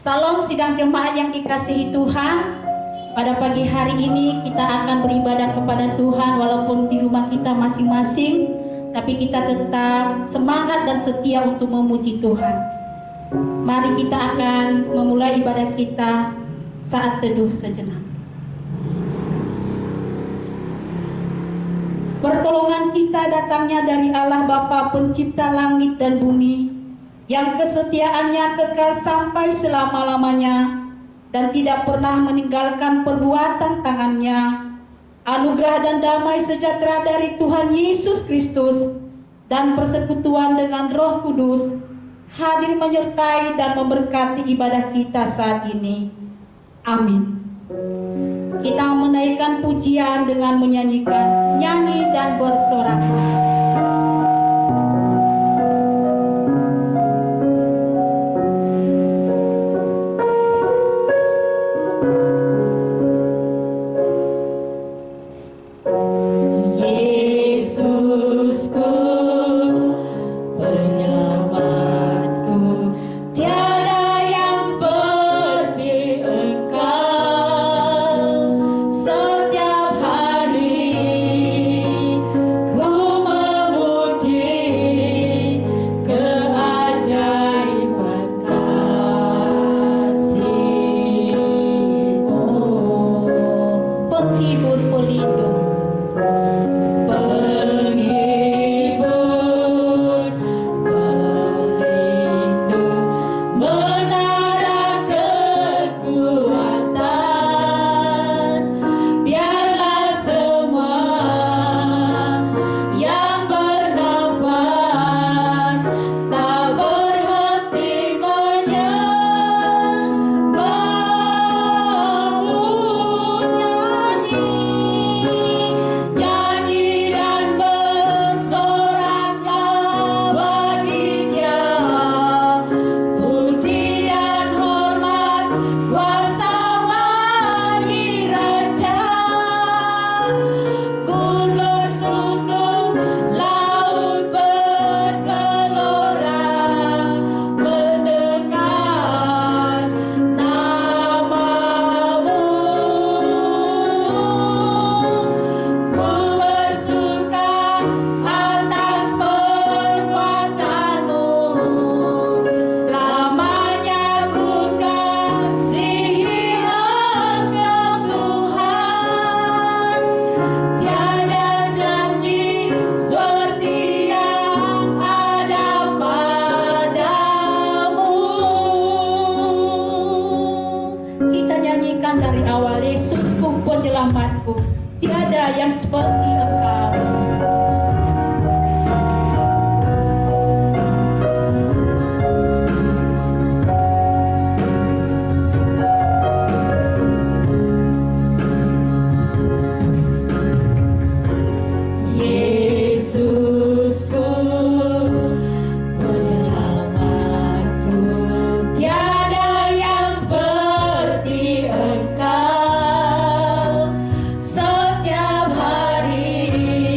Salam sidang jemaat yang dikasihi Tuhan. Pada pagi hari ini kita akan beribadah kepada Tuhan walaupun di rumah kita masing-masing, tapi kita tetap semangat dan setia untuk memuji Tuhan. Mari kita akan memulai ibadah kita saat teduh sejenak. Pertolongan kita datangnya dari Allah Bapa Pencipta langit dan bumi, yang kesetiaannya kekal sampai selama-lamanya dan tidak pernah meninggalkan perbuatan tangannya. Anugerah dan damai sejahtera dari Tuhan Yesus Kristus dan persekutuan dengan Roh Kudus hadir menyertai dan memberkati ibadah kita saat ini. Amin. Kita menaikkan pujian dengan menyanyikan nyanyi dan bersorak. Tiada yang seperti Engkau. Setiap hari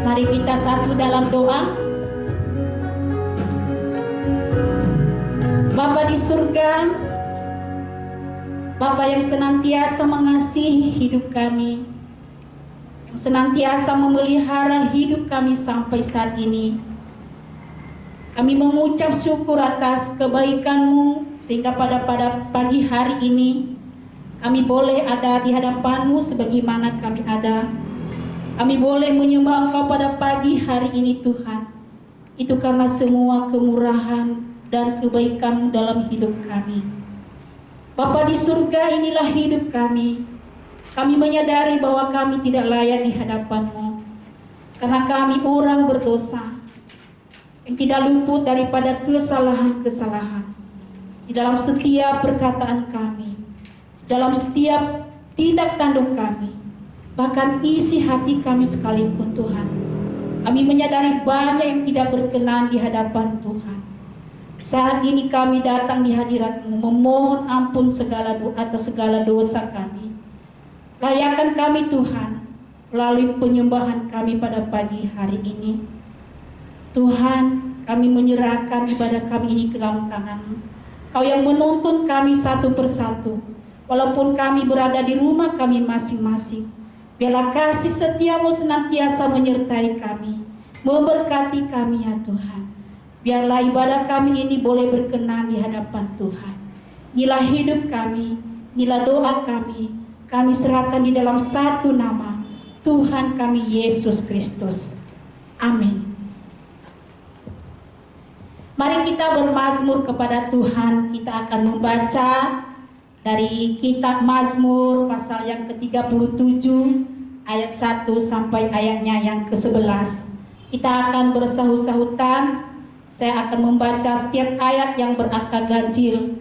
Mari kita satu dalam doa. Bapa di surga, Bapa yang senantiasa mengasihi hidup kami, yang senantiasa memelihara hidup kami sampai saat ini. Kami mengucap syukur atas kebaikan-Mu, sehingga pada pagi hari ini kami boleh ada di hadapan-Mu sebagaimana kami ada. Kami boleh menyembah Engkau pada pagi hari ini Tuhan. Itu karena semua kemurahan dan kebaikan dalam hidup kami. Bapa di surga, inilah hidup kami. Kami menyadari bahwa kami tidak layak di hadapan-Mu, karena kami orang berdosa yang tidak luput daripada kesalahan-kesalahan. Di dalam setiap perkataan kami, dalam setiap tindak tanduk kami, bahkan isi hati kami sekalipun Tuhan, kami menyadari banyak yang tidak berkenan di hadapan Tuhan. Saat ini kami datang di hadirat-Mu, memohon ampun atas segala dosa kami. Layakan kami Tuhan, melalui penyembahan kami pada pagi hari ini. Tuhan, kami menyerahkan ibadah kami ini ke dalam tangan-Mu. Kau yang menuntun kami satu persatu, walaupun kami berada di rumah kami masing-masing. Biarlah kasih setia-Mu senantiasa menyertai kami, memberkati kami ya Tuhan. Biarlah ibadah kami ini boleh berkenan di hadapan Tuhan. Inilah hidup kami, inilah doa kami serahkan di dalam satu nama, Tuhan kami Yesus Kristus. Amin. Mari kita bermazmur kepada Tuhan. Kita akan membaca dari kitab Mazmur pasal yang ke-37 ayat 1 sampai ayatnya yang ke-11. Kita akan bersahut-sahutan. Saya akan membaca setiap ayat yang berangka ganjil,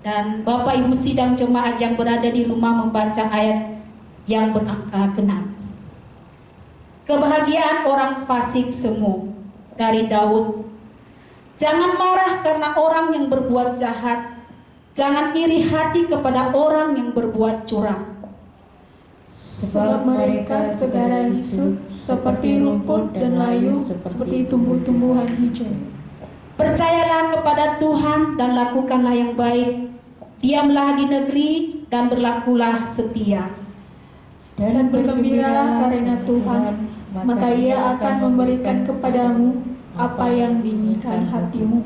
dan Bapak Ibu sidang jemaat yang berada di rumah membaca ayat yang berangka genap. Kebahagiaan orang fasik semu, dari Daud. Jangan marah karena orang yang berbuat jahat, jangan iri hati kepada orang yang berbuat curang. Sebab mereka segera hidup seperti rumput dan layu seperti tumbuh-tumbuhan hijau. Percayalah kepada Tuhan dan lakukanlah yang baik. Diamlah di negeri dan berlakulah setia. Dan bergembiralah karena Tuhan, maka Ia akan memberikan kepadamu apa yang diinginkan hatimu.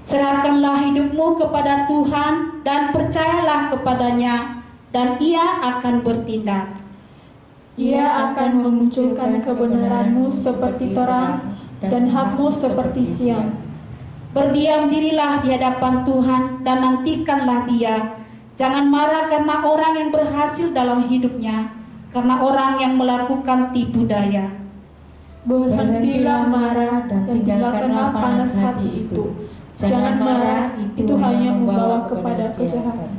Serahkanlah hidupmu kepada Tuhan dan percayalah kepadanya, dan Ia akan bertindak. Ia akan memunculkan kebenaranmu seperti terang dan hakmu seperti siang. Berdiam dirilah di hadapan Tuhan dan nantikanlah Dia. Jangan marah karena orang yang berhasil dalam hidupnya, karena orang yang melakukan tipu daya. Berhentilah marah dan tinggalkanlah panas hati itu. Jangan marah, itu hanya membawa kepada kejahatan.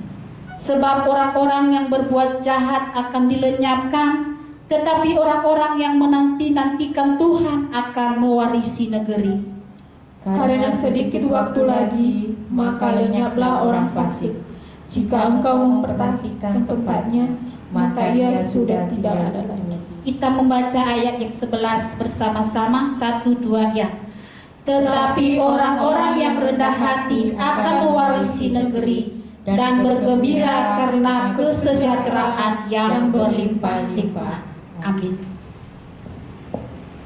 Sebab orang-orang yang berbuat jahat akan dilenyapkan, tetapi orang-orang yang menanti-nantikan Tuhan akan mewarisi negeri. Karena sedikit waktu lagi, maka lenyaplah orang fasik. Jika engkau memperhatikan tempatnya, maka ia sudah tidak ada lagi. Kita membaca ayat yang 11 bersama-sama, 1, 2 ya. Tetapi orang-orang yang rendah hati akan mewarisi negeri dan bergembira karena kesejahteraan yang berlimpah-limpah. Amin.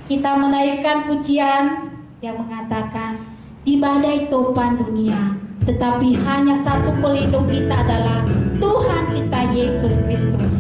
Kita menaikkan pujian yang mengatakan, di badai topan dunia, tetapi hanya satu pelindung kita adalah Tuhan kita Yesus Kristus.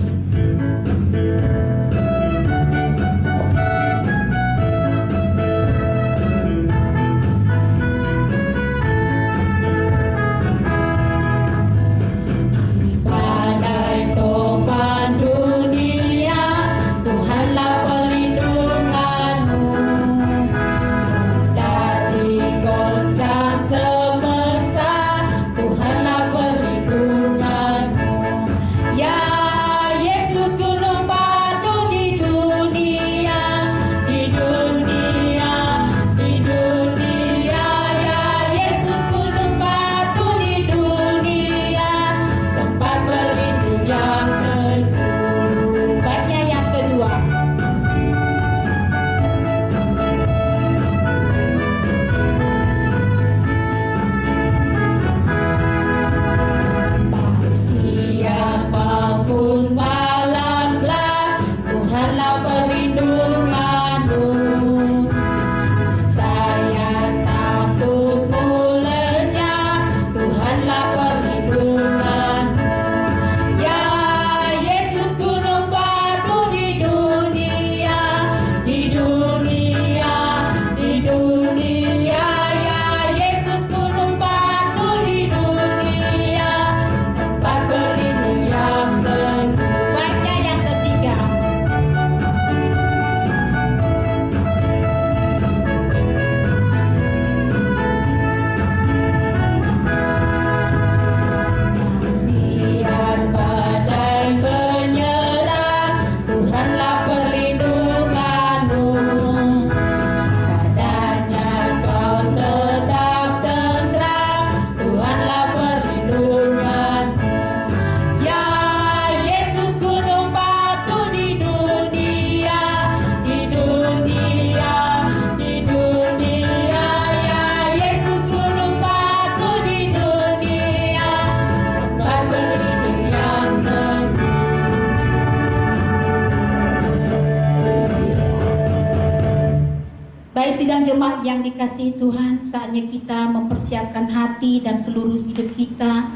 Baik sidang jemaat yang dikasihi Tuhan, saatnya kita mempersiapkan hati dan seluruh hidup kita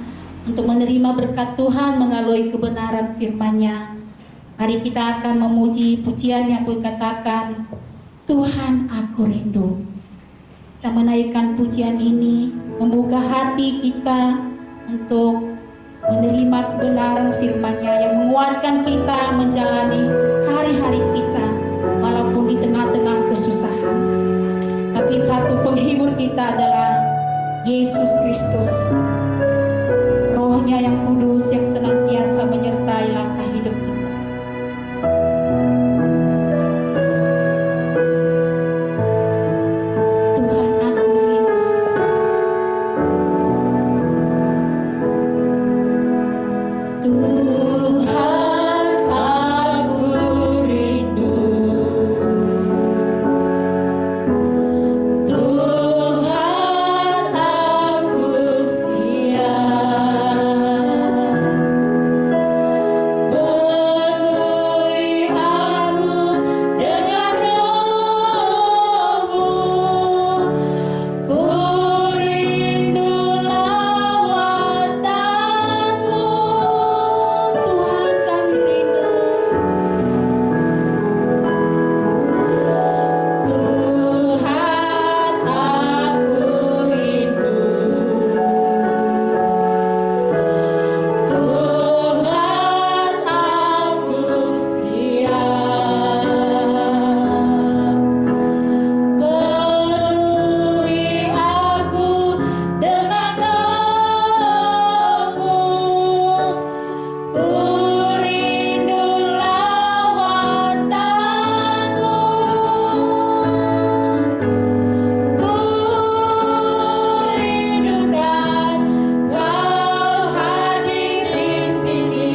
untuk menerima berkat Tuhan melalui kebenaran firman-Nya. Mari kita akan memuji pujian yang berkatakan, Tuhan aku rindu. Kita menaikkan pujian ini, membuka hati kita untuk menerima kebenaran firman-Nya yang menguatkan kita menjalani hari-hari kita walaupun di tengah-tengah kesusahan. Tapi satu penghibur kita adalah Yesus Kristus, Roh-Nya yang kudus yang senantiasa menyertai langkah hidup kita. Tuhan aku rindu. Tuhan aku rindu. Tuhan aku setia. Penuhi aku dengan Roh-Mu. Ku rindu lawatan-Mu. Tuhan kami rindu. Tuhan aku rindu. Tuhan aku siap. Penuhi aku dengan Roh-Mu. Ku rindu lawatan-Mu. Ku rindukan Kau hadir di sini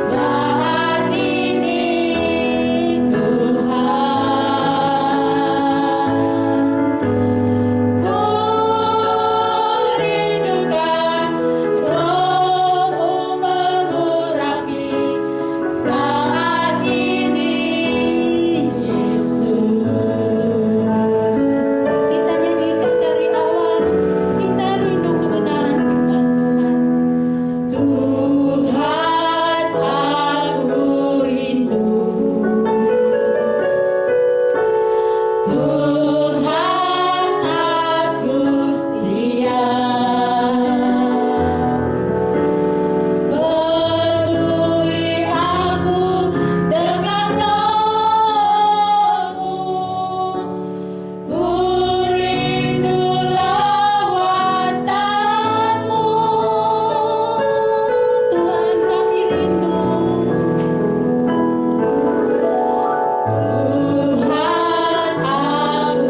saat ini, Tuhan. Ku rindukan Roh-Mu mengurapi saat ini, Yesus. Kita nyanyikan dari awal, kita rindu kebenaran firman Tuhan. Tuhan aku rindu. Tuhan aku siap. Penuhi aku dengan Roh-Mu. Ku rindu lawatan-Mu. Tuhan kami rindu. Tuhan aku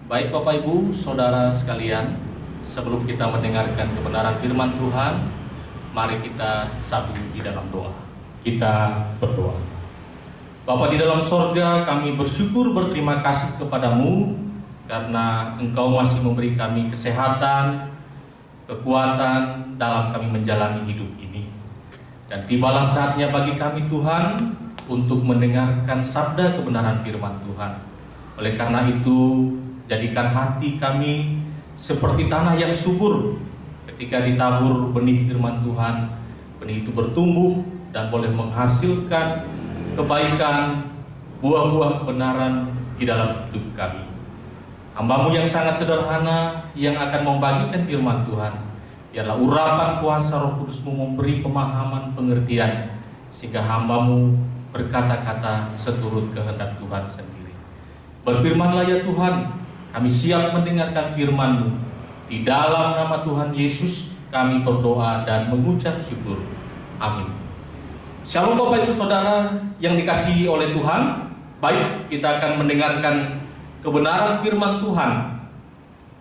Baik Bapak Ibu, Saudara sekalian, sebelum kita mendengarkan kebenaran firman Tuhan, mari kita satu di dalam doa. Kita berdoa. Bapa di dalam sorga, kami bersyukur berterima kasih kepadamu karena Engkau masih memberi kami kesehatan, kekuatan dalam kami menjalani hidup ini. Dan tibalah saatnya bagi kami Tuhan untuk mendengarkan sabda kebenaran firman Tuhan. Oleh karena itu, jadikan hati kami seperti tanah yang subur. Ketika ditabur benih firman Tuhan, benih itu bertumbuh dan boleh menghasilkan kebaikan, buah-buah kebenaran di dalam hidup kami. Hamba-Mu yang sangat sederhana yang akan membagikan firman Tuhan, biarlah urapan kuasa Roh Kudus-Mu memberi pemahaman, pengertian, sehingga hamba-Mu berkata-kata seturut kehendak Tuhan sendiri. Berfirmanlah ya Tuhan, kami siap mendengarkan firman-Mu. Di dalam nama Tuhan Yesus kami berdoa dan mengucap syukur. Amin. Shalom Bapak Ibu Saudara yang dikasihi oleh Tuhan. Baik, kita akan mendengarkan kebenaran firman Tuhan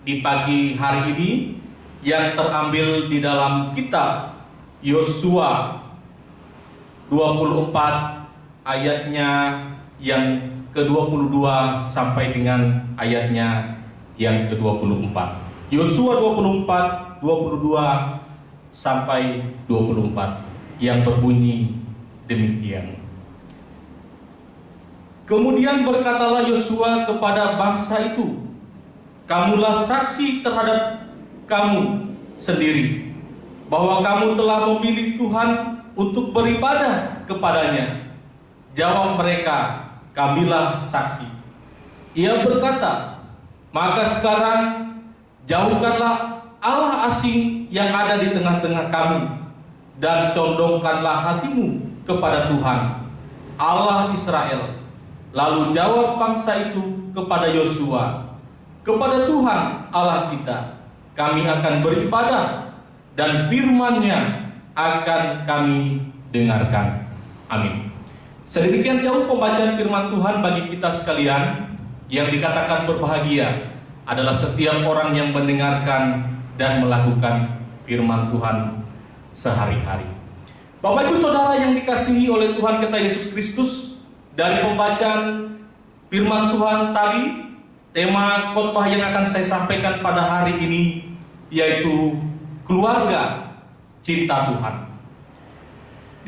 di pagi hari ini yang terambil di dalam kitab Yosua 24 ayatnya yang ke-22 sampai dengan ayatnya yang ke-24. Yosua 24, 22 sampai 24 yang berbunyi demikian. Kemudian berkatalah Yosua kepada bangsa itu, kamulah saksi terhadap kamu sendiri bahwa kamu telah memilih Tuhan untuk beribadah kepadanya. Jawab mereka, kamilah saksi. Ia berkata, maka sekarang jauhkanlah Allah asing yang ada di tengah-tengah kamu dan condongkanlah hatimu kepada Tuhan Allah Israel. Lalu jawab bangsa itu kepada Yosua, kepada Tuhan Allah kita kami akan beribadah dan firman-Nya akan kami dengarkan. Amin. Sedemikian jauh pembacaan firman Tuhan bagi kita sekalian. Yang dikatakan berbahagia adalah setiap orang yang mendengarkan dan melakukan firman Tuhan sehari-hari. Bapak Ibu Saudara yang dikasihi oleh Tuhan kita Yesus Kristus, dari pembacaan firman Tuhan tadi, tema khotbah yang akan saya sampaikan pada hari ini yaitu keluarga cinta Tuhan.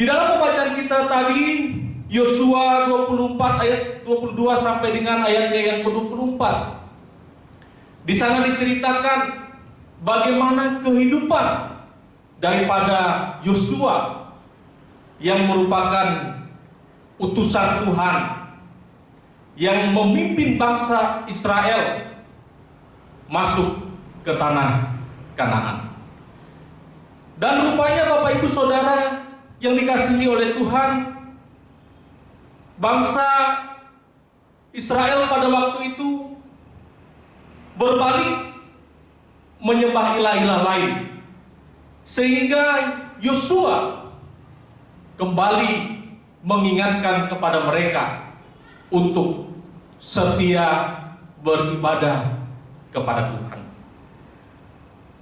Di dalam pembacaan kita tadi, Yosua 24 ayat 22 sampai dengan ayatnya yang ke-24. Di sana diceritakan bagaimana kehidupan daripada Yosua yang merupakan utusan Tuhan yang memimpin bangsa Israel masuk ke tanah Kanaan. Dan rupanya Bapak Ibu Saudara yang dikasihi oleh Tuhan, bangsa Israel pada waktu itu berbalik menyembah ilah-ilah lain, sehingga Yosua kembali mengingatkan kepada mereka untuk setia beribadah kepada Tuhan.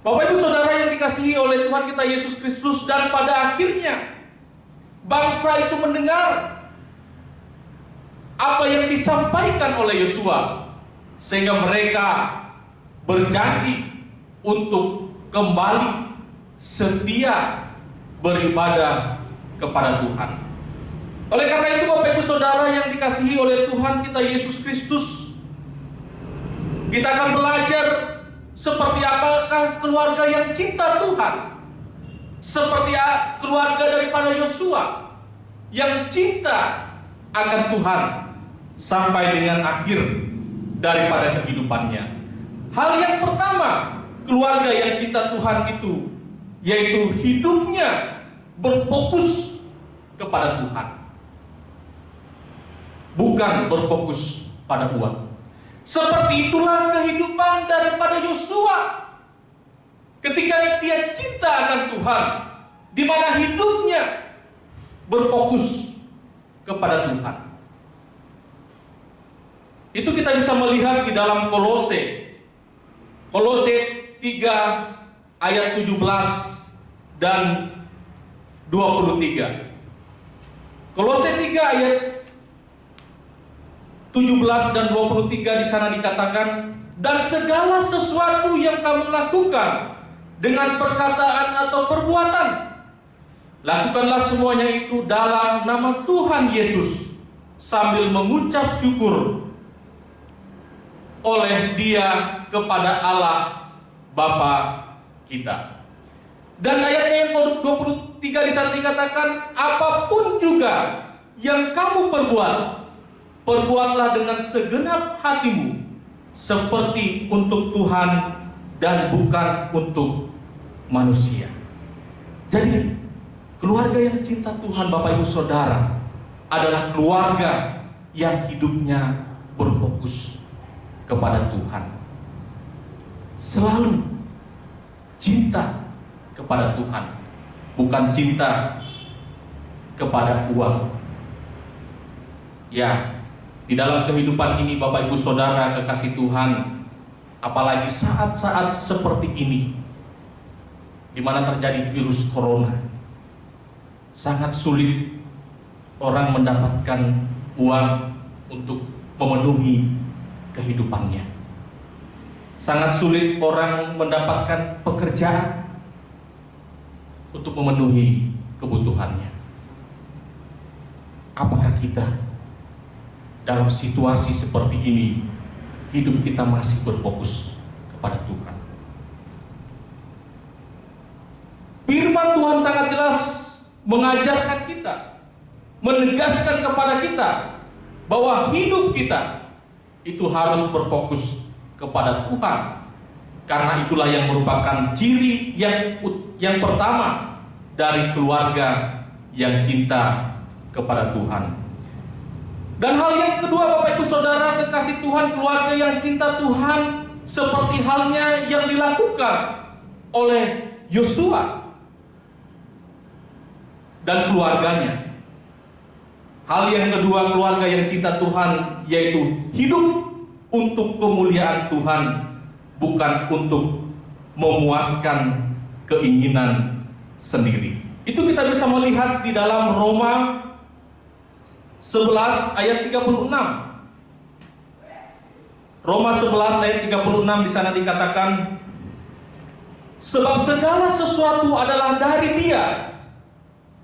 Bapak Ibu Saudara yang dikasihi oleh Tuhan kita Yesus Kristus, dan pada akhirnya bangsa itu mendengar apa yang disampaikan oleh Yosua, sehingga mereka berjanji untuk kembali setia beribadah kepada Tuhan. Oleh karena itu Bapak Ibu Saudara yang dikasihi oleh Tuhan kita Yesus Kristus, kita akan belajar seperti apakah keluarga yang cinta Tuhan, seperti keluarga daripada Yosua yang cinta akan Tuhan sampai dengan akhir daripada kehidupannya. Hal yang pertama, keluarga yang cinta Tuhan itu yaitu hidupnya berfokus kepada Tuhan, bukan berfokus pada uang. Seperti itulah kehidupan daripada Yosua ketika dia cinta akan Tuhan, di mana hidupnya berfokus kepada Tuhan. Itu kita bisa melihat di dalam Kolose Kolose 3 ayat 17 dan 23. Kolose 3 ayat 17 dan 23 di sana dikatakan, dan segala sesuatu yang kamu lakukan dengan perkataan atau perbuatan, lakukanlah semuanya itu dalam nama Tuhan Yesus, sambil mengucap syukur oleh Dia kepada Allah Bapa kita. Dan ayatnya yang ke-23 di sana dikatakan, apapun juga yang kamu perbuat, perbuatlah dengan segenap hatimu, seperti untuk Tuhan dan bukan untuk manusia. Jadi, keluarga yang cinta Tuhan, Bapak Ibu Saudara, adalah keluarga yang hidupnya berfokus kepada Tuhan. Selalu cinta kepada Tuhan, bukan cinta kepada uang. Ya, di dalam kehidupan ini Bapak Ibu Saudara kekasih Tuhan, apalagi saat-saat seperti ini, di mana terjadi virus corona, sangat sulit orang mendapatkan uang untuk memenuhi kehidupannya. Sangat sulit orang mendapatkan pekerjaan untuk memenuhi kebutuhannya. Apakah kita dalam situasi seperti ini, hidup kita masih berfokus kepada Tuhan? Firman Tuhan sangat jelas mengajarkan kita, menegaskan kepada kita bahwa hidup kita itu harus berfokus kepada Tuhan, karena itulah yang merupakan ciri yang pertama dari keluarga yang cinta kepada Tuhan. Dan hal yang kedua, Bapak Ibu Saudara kekasih Tuhan, keluarga yang cinta Tuhan seperti halnya yang dilakukan oleh Yosua dan keluarganya. Hal yang kedua, keluarga yang cinta Tuhan yaitu hidup untuk kemuliaan Tuhan, bukan untuk memuaskan keinginan sendiri. Itu kita bisa melihat di dalam Roma 11 ayat 36. Roma 11 ayat 36 di sana dikatakan, sebab segala sesuatu adalah dari Dia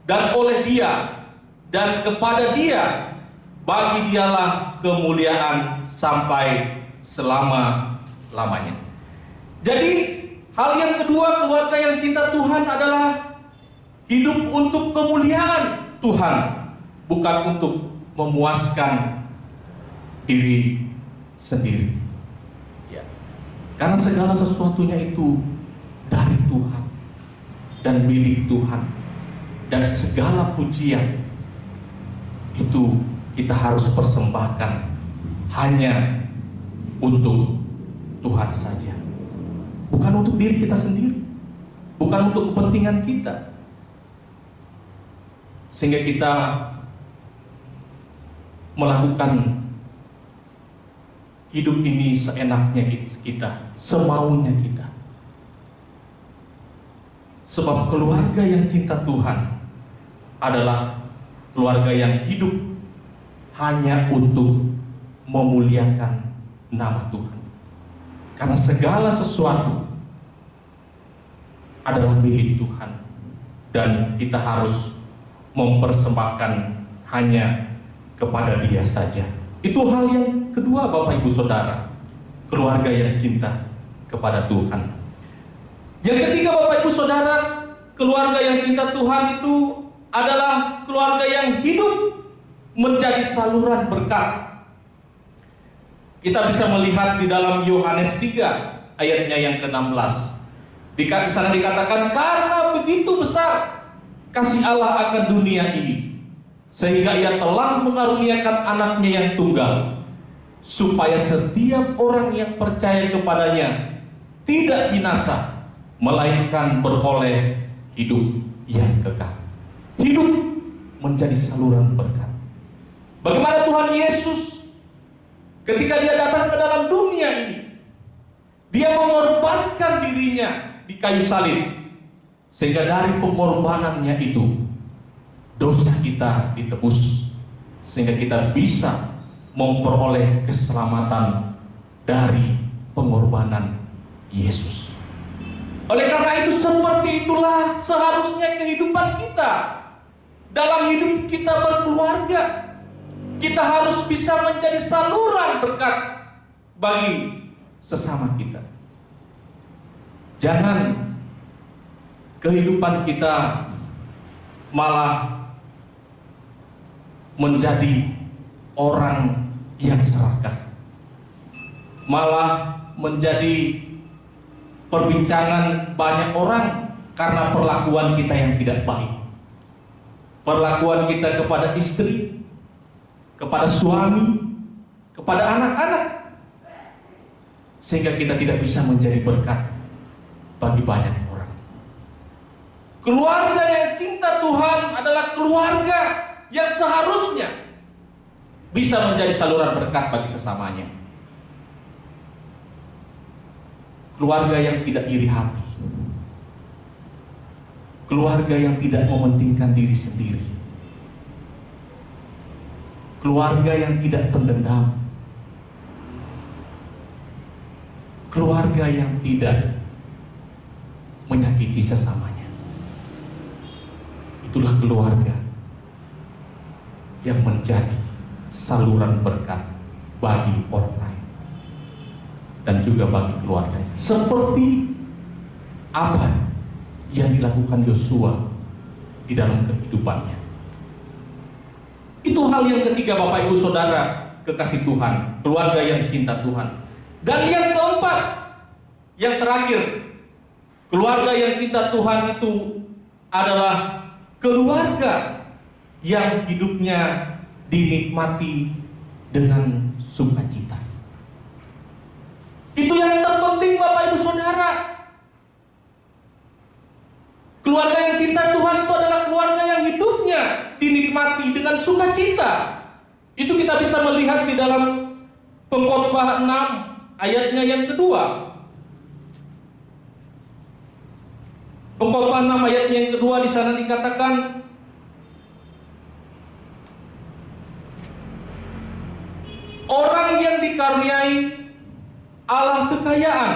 dan oleh Dia dan kepada Dia, bagi Dialah kemuliaan sampai selama-lamanya. Jadi hal yang kedua, keluarga yang cinta Tuhan adalah hidup untuk kemuliaan Tuhan, bukan untuk memuaskan diri sendiri. Ya. Karena segala sesuatunya itu dari Tuhan dan milik Tuhan, dan segala pujian itu kita harus persembahkan hanya untuk Tuhan saja, bukan untuk diri kita sendiri, bukan untuk kepentingan kita, sehingga kita melakukan hidup ini seenaknya kita, semaunya kita. Sebab keluarga yang cinta Tuhan adalah keluarga yang hidup hanya untuk memuliakan nama Tuhan. Karena segala sesuatu adalah milik Tuhan, dan kita harus mempersembahkan hanya kepada Dia saja. Itu hal yang kedua, Bapak Ibu Saudara, keluarga yang cinta kepada Tuhan. Yang ketiga, Bapak Ibu Saudara, keluarga yang cinta Tuhan itu adalah keluarga yang hidup menjadi saluran berkat. Kita bisa melihat di dalam Yohanes 3 ayatnya yang ke-16. Di sana dikatakan, karena begitu besar kasih Allah akan dunia ini, sehingga Ia telah mengaruniakan anaknya yang tunggal, supaya setiap orang yang percaya kepadanya tidak binasa, melainkan beroleh hidup yang kekal. Hidup menjadi saluran berkat. Bagaimana Tuhan Yesus ketika Dia datang ke dalam dunia ini, Dia mengorbankan dirinya di kayu salib, sehingga dari pengorbanannya itu dosa kita ditebus, sehingga kita bisa memperoleh keselamatan dari pengorbanan Yesus. Oleh karena itu, seperti itulah seharusnya kehidupan kita. Dalam hidup kita berkeluarga, kita harus bisa menjadi saluran berkat bagi sesama kita. Jangan kehidupan kita malah menjadi orang yang serakah, malah menjadi perbincangan banyak orang karena perlakuan kita yang tidak baik. Perlakuan kita kepada istri, kepada suami, kepada anak-anak, sehingga kita tidak bisa menjadi berkat bagi banyak orang. Keluarga yang cinta Tuhan adalah keluarga yang seharusnya bisa menjadi saluran berkat bagi sesamanya. Keluarga yang tidak iri hati, keluarga yang tidak mementingkan diri sendiri, keluarga yang tidak pendendam, keluarga yang tidak menyakiti sesamanya. Itulah keluarga yang menjadi saluran berkat bagi orang lain dan juga bagi keluarganya. Seperti apa yang dilakukan Yosua di dalam kehidupannya. Itu hal yang ketiga, Bapak Ibu Saudara kekasih Tuhan, keluarga yang cinta Tuhan. Dan yang keempat, yang terakhir, keluarga yang cinta Tuhan itu adalah keluarga yang hidupnya dinikmati dengan sukacita. Itu yang terpenting, Bapak Ibu Saudara. Keluarga yang cinta Tuhan itu adalah keluarga yang hidupnya dinikmati dengan sukacita. Itu kita bisa melihat di dalam Pengkhotbah 6 ayatnya yang kedua. Pengkhotbah 6 ayatnya yang kedua, di sana dikatakan, orang yang dikaruniai Allah kekayaan,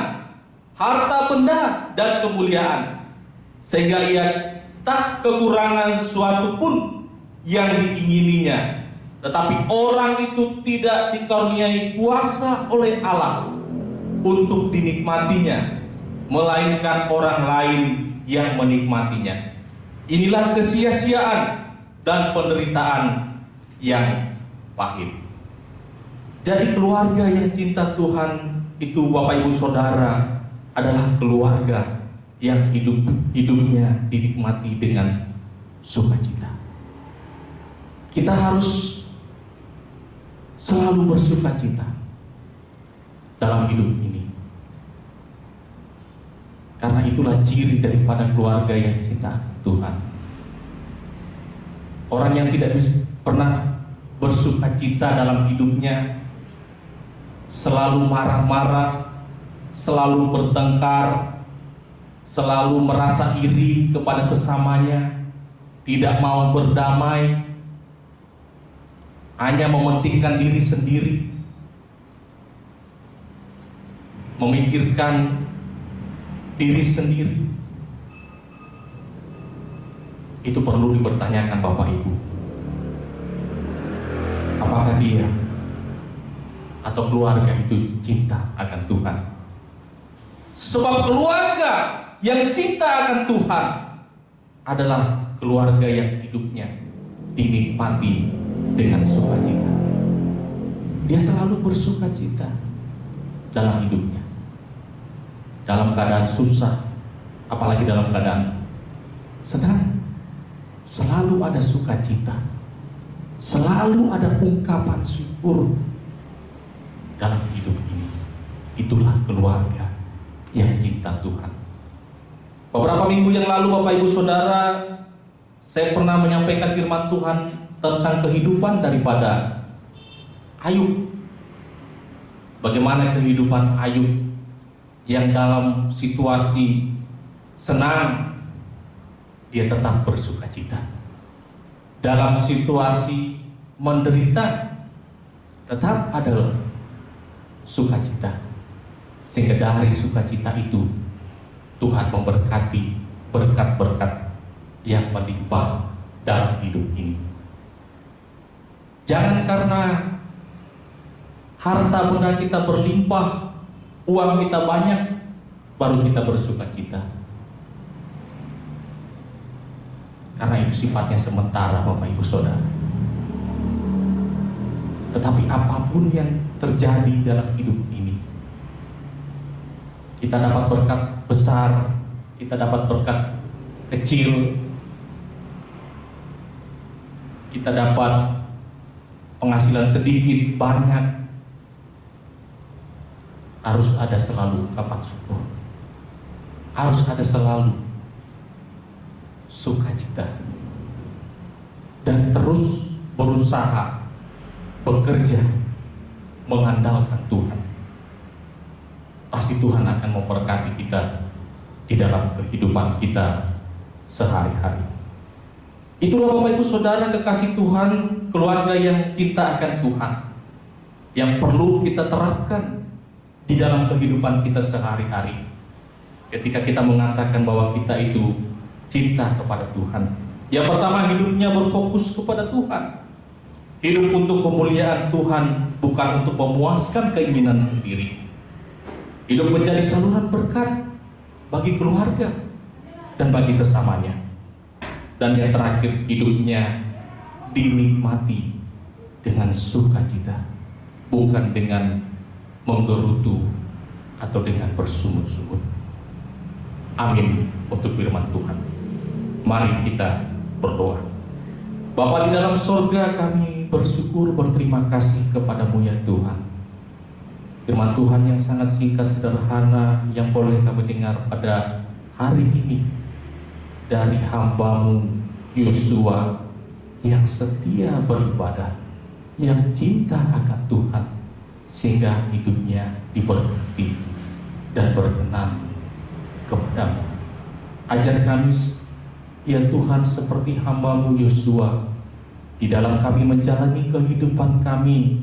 harta benda dan kemuliaan, sehingga ia tak kekurangan suatu pun yang diingininya. Tetapi orang itu tidak dikaruniai kuasa oleh Allah untuk dinikmatinya, melainkan orang lain yang menikmatinya. Inilah kesia-siaan dan penderitaan yang pahit. Jadi keluarga yang cinta Tuhan itu, Bapak Ibu Saudara, adalah keluarga yang hidupnya dinikmati dengan sukacita. Kita harus selalu bersukacita dalam hidup ini, karena itulah ciri daripada keluarga yang cinta Tuhan. Orang yang tidak pernah bersukacita dalam hidupnya, selalu marah-marah, selalu bertengkar, selalu merasa iri kepada sesamanya, tidak mau berdamai, hanya mementingkan diri sendiri, memikirkan diri sendiri. Itu perlu dipertanyakan, Bapak Ibu. Apakah dia atau keluarga itu cinta akan Tuhan? Sebab keluarga yang cinta akan Tuhan adalah keluarga yang hidupnya dinikmati dengan sukacita. Dia selalu bersukacita dalam hidupnya, dalam keadaan susah, apalagi dalam keadaan senang. Selalu ada sukacita, selalu ada ungkapan syukur dalam hidup ini. Itulah keluarga yang cinta Tuhan. Beberapa minggu yang lalu, Bapak Ibu Saudara, saya pernah menyampaikan firman Tuhan tentang kehidupan daripada Ayub. Bagaimana kehidupan Ayub yang dalam situasi senang dia tetap bersukacita, dalam situasi menderita tetap ada sukacita, sehingga dari sukacita itu Tuhan memberkati berkat-berkat yang melimpah dalam hidup ini. Jangan karena harta benda kita berlimpah, uang kita banyak, baru kita bersukacita. Karena itu sifatnya sementara, Bapak Ibu Saudara. Tetapi apapun yang terjadi dalam hidup ini, kita dapat berkat besar, kita dapat berkat kecil, kita dapat penghasilan sedikit, banyak, harus ada selalu ungkapan syukur, harus ada selalu sukacita, dan terus berusaha bekerja mengandalkan Tuhan. Pasti Tuhan akan memberkati kita di dalam kehidupan kita sehari-hari. Itulah Bapak Ibu Saudara kekasih Tuhan, keluarga yang cinta akan Tuhan, yang perlu kita terapkan di dalam kehidupan kita sehari-hari. Ketika kita mengatakan bahwa kita itu cinta kepada Tuhan, yang pertama hidupnya berfokus kepada Tuhan. Hidup untuk kemuliaan Tuhan, bukan untuk memuaskan keinginan sendiri. Hidup menjadi saluran berkat bagi keluarga dan bagi sesamanya. Dan yang terakhir, hidupnya dinikmati dengan sukacita, bukan dengan menggerutu atau dengan bersungut-sungut. Amin untuk firman Tuhan. Mari kita berdoa. Bapa di dalam sorga, kami bersyukur, berterima kasih kepadamu ya Tuhan. Firman Tuhan yang sangat singkat, sederhana, yang boleh kami dengar pada hari ini dari hamba-Mu Yosua yang setia beribadah, yang cinta akan Tuhan, sehingga hidupnya diberkati dan berkenan kepadamu. Ajar kami ya Tuhan seperti hamba-Mu Yosua, di dalam kami menjalani kehidupan kami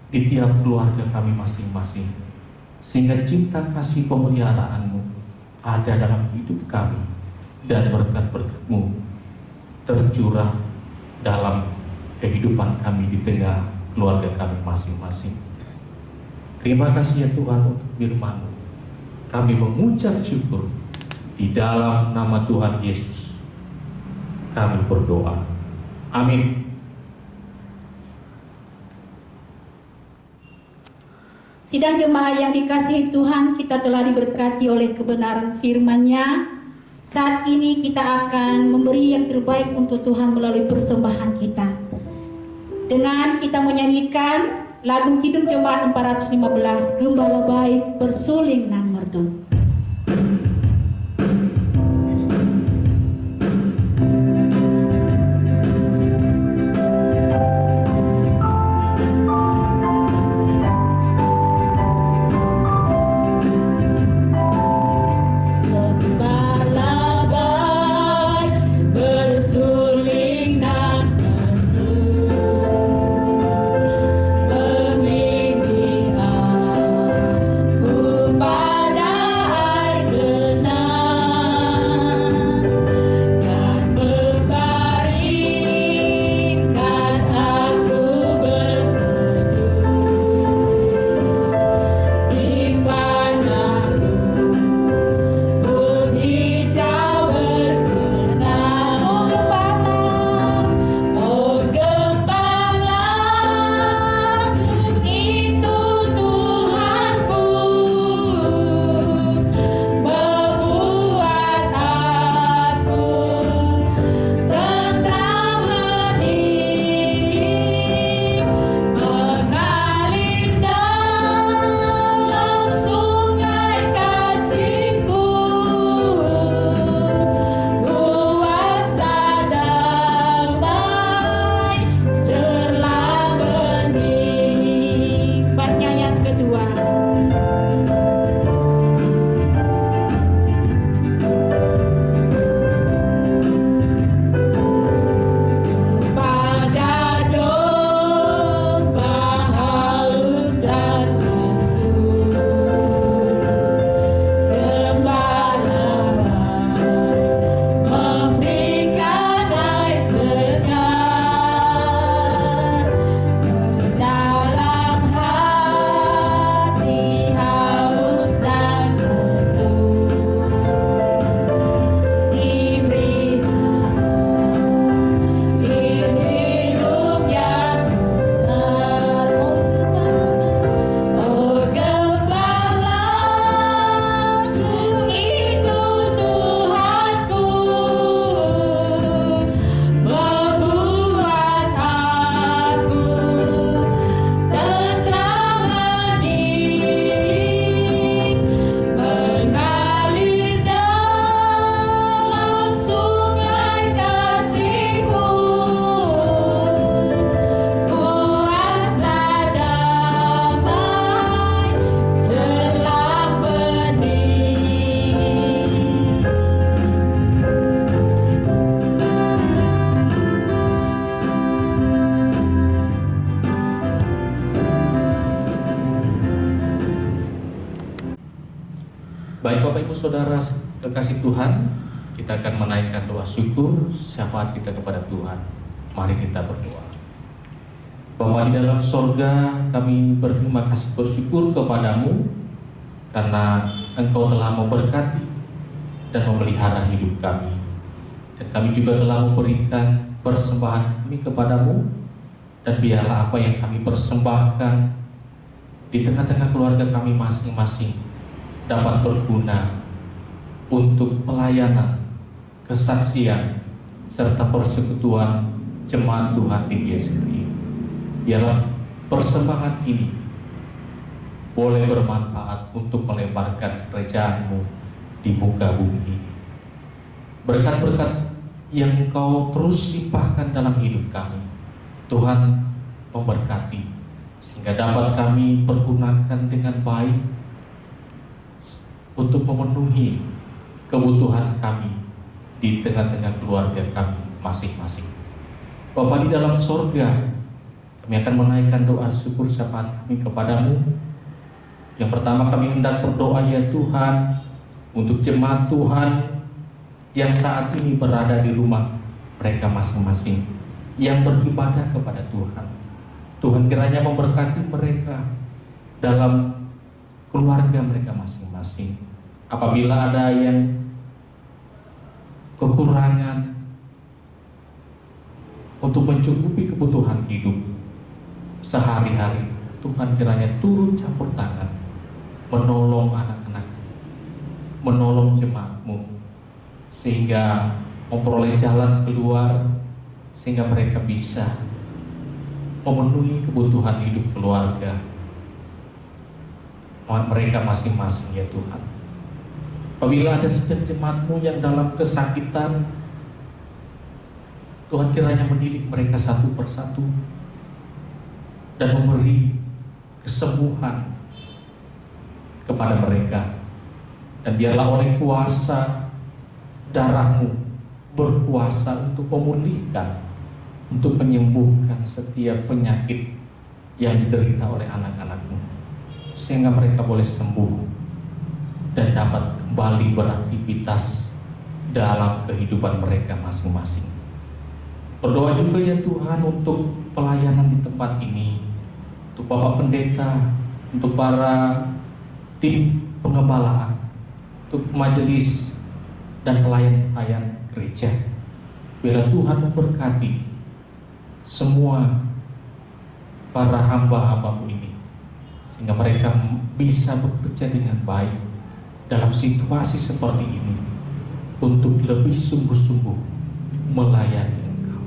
di tiap keluarga kami masing-masing, sehingga cinta kasih pemeliharaan-Mu ada dalam hidup kami, dan berkat-berkat-Mu tercurah dalam kehidupan kami di tengah keluarga kami masing-masing. Terima kasih ya Tuhan untuk firman-Mu. Kami mengucap syukur di dalam nama Tuhan Yesus kami berdoa. Amin. Sidang jemaat yang dikasihi Tuhan, kita telah diberkati oleh kebenaran firman-Nya. Saat ini kita akan memberi yang terbaik untuk Tuhan melalui persembahan kita, dengan kita menyanyikan lagu Kidung Jemaat 415, Gembala Baik Bersuling Nan Merdu. Pada Baik Bapak Ibu Saudara kekasih Tuhan, kita akan menaikkan doa syukur syafaat kita kepada Tuhan. Mari kita berdoa. Bapa di dalam sorga, kami berterima kasih bersyukur kepadamu karena Engkau telah memberkati dan memelihara hidup kami. Dan kami juga telah memberikan persembahan kami kepadamu, dan biarlah apa yang kami persembahkan di tengah-tengah keluarga kami masing-masing dapat berguna untuk pelayanan, kesaksian, serta persekutuan jemaat Tuhan di GSRI. Biarlah persembahan ini boleh bermanfaat untuk melebarkan kerajaan-Mu di muka bumi ini. Berkat-berkat yang Engkau terus limpahkan dalam hidup kami, Tuhan memberkati, sehingga dapat kami pergunakan dengan baik untuk memenuhi kebutuhan kami di tengah-tengah keluarga kami masing-masing. Bapa di dalam sorga, kami akan menaikkan doa syukur syafaat kami kepadamu. Yang pertama, kami hendak berdoa ya Tuhan untuk jemaat Tuhan yang saat ini berada di rumah mereka masing-masing, yang beribadah kepada Tuhan. Tuhan kiranya memberkati mereka dalam keluarga mereka masing-masing. Apabila ada yang kekurangan untuk mencukupi kebutuhan hidup sehari-hari, Tuhan kiranya turun campur tangan, menolong anak-anak, menolong jemaat-Mu, sehingga memperoleh jalan keluar, sehingga mereka bisa memenuhi kebutuhan hidup keluarga mereka masing-masing ya Tuhan. Apabila ada sebagian jemaat-Mu yang dalam kesakitan, Tuhan kiranya mendidik mereka satu persatu dan memberi kesembuhan kepada mereka. Dan biarlah oleh kuasa darah-Mu berkuasa untuk memulihkan, untuk menyembuhkan setiap penyakit yang diderita oleh anak-anak-Mu, sehingga mereka boleh sembuh dan dapat kembali beraktivitas dalam kehidupan mereka masing-masing. Berdoa juga ya Tuhan untuk pelayanan di tempat ini, untuk Bapak Pendeta, untuk para tim pengembalaan, untuk majelis dan pelayan-pelayan gereja. Bila Tuhan memberkati semua para hamba-hamba-Mu ini, sehingga mereka bisa bekerja dengan baik dalam situasi seperti ini untuk lebih sungguh-sungguh melayani Engkau,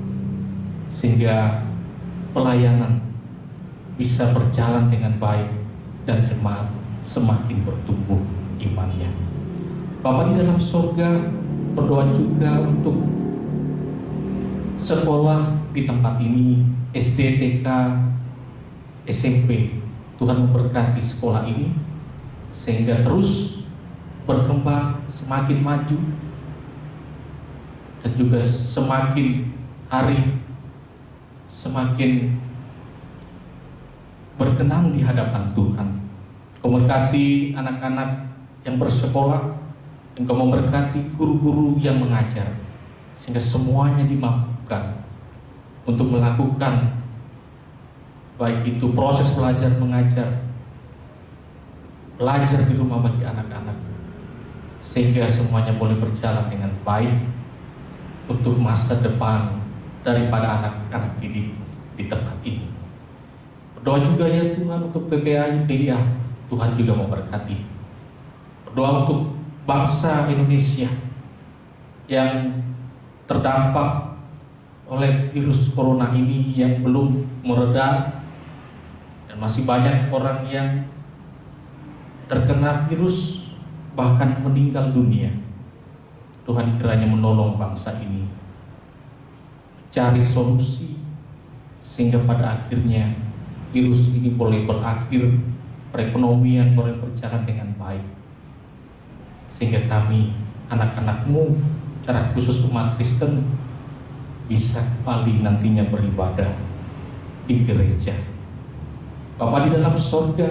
sehingga pelayanan bisa berjalan dengan baik dan jemaat semakin bertumbuh imannya. Bapa di dalam surga, berdoa juga untuk sekolah di tempat ini, SD, TK, SMP. Tuhan memberkati sekolah ini sehingga terus berkembang, semakin maju, dan juga semakin hari semakin berkenan di hadapan Tuhan. Kau memberkati anak-anak yang bersekolah, Engkau memberkati guru-guru yang mengajar, sehingga semuanya dimampukan untuk melakukan baik itu proses belajar mengajar, belajar di rumah bagi anak-anak, sehingga semuanya boleh berjalan dengan baik untuk masa depan daripada anak-anak didik di tempat ini. Berdoa juga ya Tuhan untuk PPA IPIA, Tuhan juga memberkati. Berdoa untuk bangsa Indonesia yang terdampak oleh virus corona ini yang belum mereda, dan masih banyak orang yang terkena virus bahkan meninggal dunia. Tuhan kiranya menolong bangsa ini cari solusi sehingga pada akhirnya virus ini boleh berakhir, perekonomian boleh berjalan dengan baik, sehingga kami anak-anak-Mu, secara khusus umat Kristen, bisa kembali nantinya beribadah di gereja. Bapa di dalam sorga,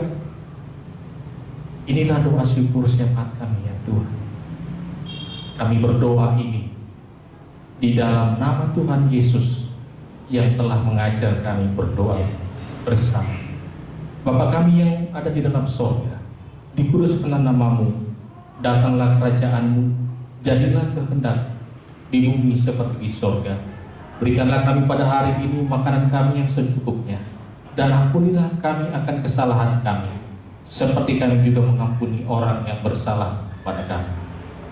inilah doa syukur syafaat kami ya Tuhan. Kami berdoa ini di dalam nama Tuhan Yesus yang telah mengajar kami berdoa bersama. Bapa kami yang ada di dalam sorga, dikuduskanlah namamu, datanglah kerajaanmu, jadilah kehendak di bumi seperti di sorga. Berikanlah kami pada hari ini makanan kami yang secukupnya, dan ampunilah kami akan kesalahan kami, seperti kami juga mengampuni orang yang bersalah kepada kami.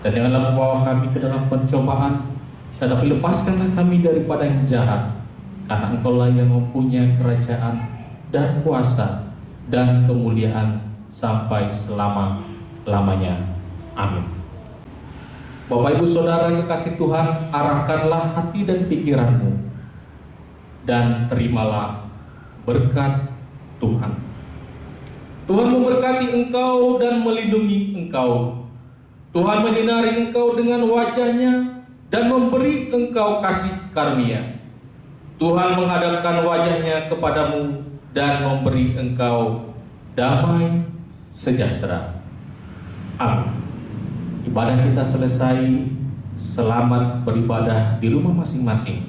Dan janganlah membawa kami ke dalam pencobaan, tetapi lepaskanlah kami daripada yang jahat, karena Engkaulah yang mempunyai kerajaan dan kuasa dan kemuliaan sampai selama-lamanya. Amin. Bapak Ibu Saudara kekasih Tuhan, arahkanlah hati dan pikiranmu dan terimalah berkat Tuhan. Tuhan memberkati engkau dan melindungi engkau. Tuhan menyinari engkau dengan wajah-Nya dan memberi engkau kasih karunia. Tuhan menghadapkan wajah-Nya kepadamu dan memberi engkau damai sejahtera. Amin. Ibadah kita selesai. Selamat beribadah di rumah masing-masing.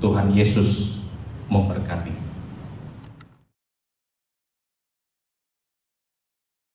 Tuhan Yesus memberkati.